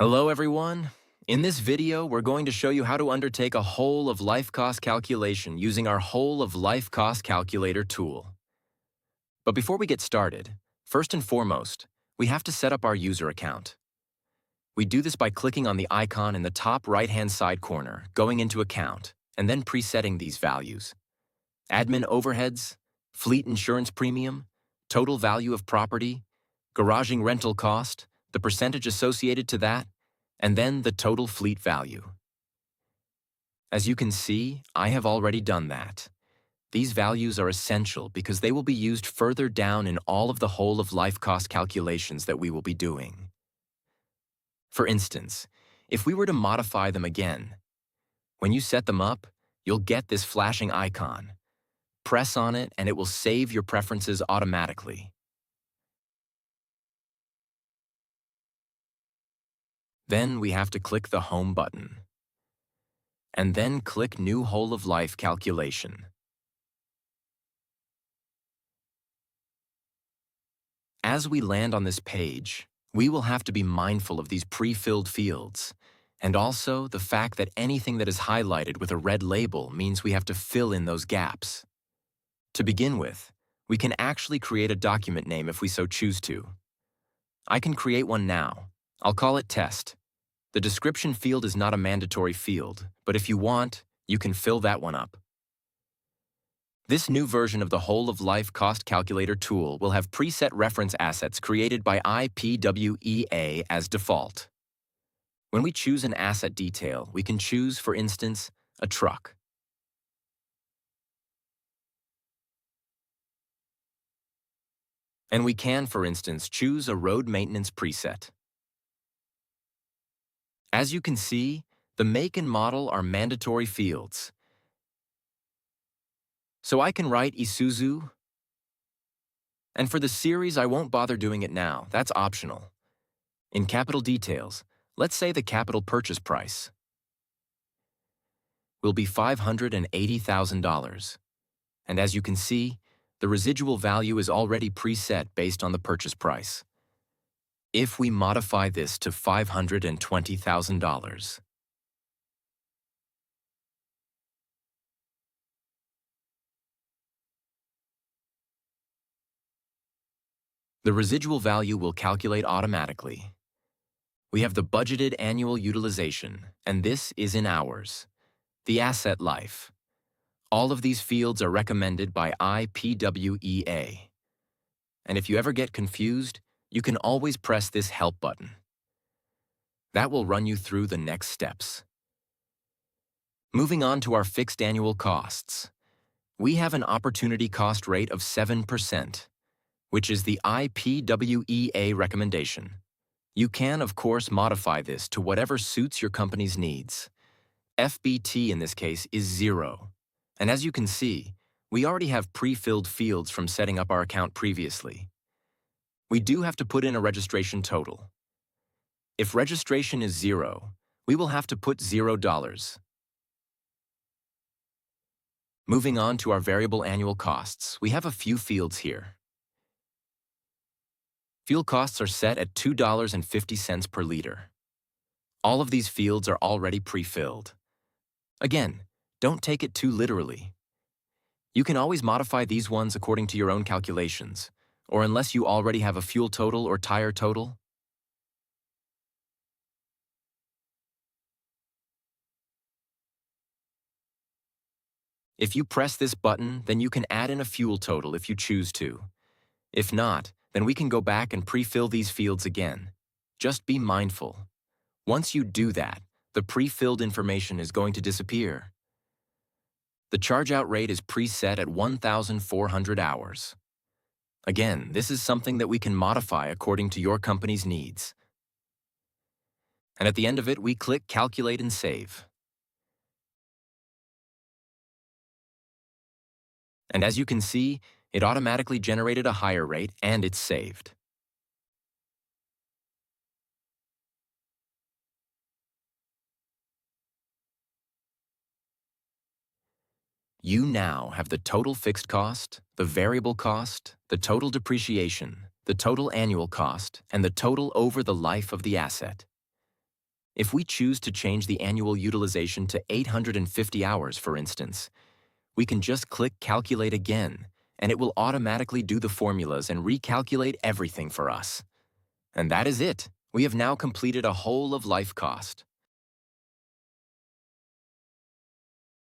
Hello everyone. In this video, we're going to show you how to undertake a whole of life cost calculation using our whole of life cost calculator tool. But before we get started, first and foremost, we have to set up our user account. We do this by clicking on the icon in the top right-hand side corner, going into Account, and then presetting these values. Admin overheads, fleet insurance premium, total value of property, garaging rental cost, the percentage associated to that, and then the total fleet value. As you can see, I have already done that. These values are essential because they will be used further down in all of the whole of life cost calculations that we will be doing. For instance, if we were to modify them again, when you set them up, you'll get this flashing icon. Press on it and it will save your preferences automatically. Then we have to click the Home button. And then click New Whole of Life Calculation. As we land on this page, we will have to be mindful of these pre-filled fields, and also the fact that anything that is highlighted with a red label means we have to fill in those gaps. To begin with, we can actually create a document name if we so choose to. I can create one now. I'll call it Test. The description field is not a mandatory field, but if you want, you can fill that one up. This new version of the Whole of Life Cost Calculator tool will have preset reference assets created by IPWEA as default. When we choose an asset detail, we can choose, for instance, a truck. And we can, for instance, choose a road maintenance preset. As you can see, the make and model are mandatory fields. So I can write Isuzu, and for the series I won't bother doing it now, that's optional. In capital details, let's say the capital purchase price will be $580,000. And as you can see, the residual value is already preset based on the purchase price. If we modify this to $520,000, the residual value will calculate automatically. We have the budgeted annual utilization, and this is in hours. The asset life. All of these fields are recommended by IPWEA. And if you ever get confused, you can always press this Help button. That will run you through the next steps. Moving on to our fixed annual costs. We have an opportunity cost rate of 7%, which is the IPWEA recommendation. You can, of course, modify this to whatever suits your company's needs. FBT in this case is 0. And as you can see, we already have pre-filled fields from setting up our account previously. We do have to put in a registration total. If registration is 0, we will have to put $0. Moving on to our variable annual costs, we have a few fields here. Fuel costs are set at $2.50 per liter. All of these fields are already pre-filled. Again, don't take it too literally. You can always modify these ones according to your own calculations, or unless you already have a fuel total or tire total. If you press this button, then you can add in a fuel total if you choose to. If not, then we can go back and pre-fill these fields again. Just be mindful. Once you do that, the pre-filled information is going to disappear. The charge-out rate is preset at 1,400 hours. Again, this is something that we can modify according to your company's needs. And at the end of it, we click Calculate and Save. And as you can see, it automatically generated a higher rate and it's saved. You now have the total fixed cost, the variable cost, the total depreciation, the total annual cost, and the total over the life of the asset. If we choose to change the annual utilization to 850 hours, for instance, we can just click Calculate Again, and it will automatically do the formulas and recalculate everything for us. And that is it. We have now completed a whole of life cost.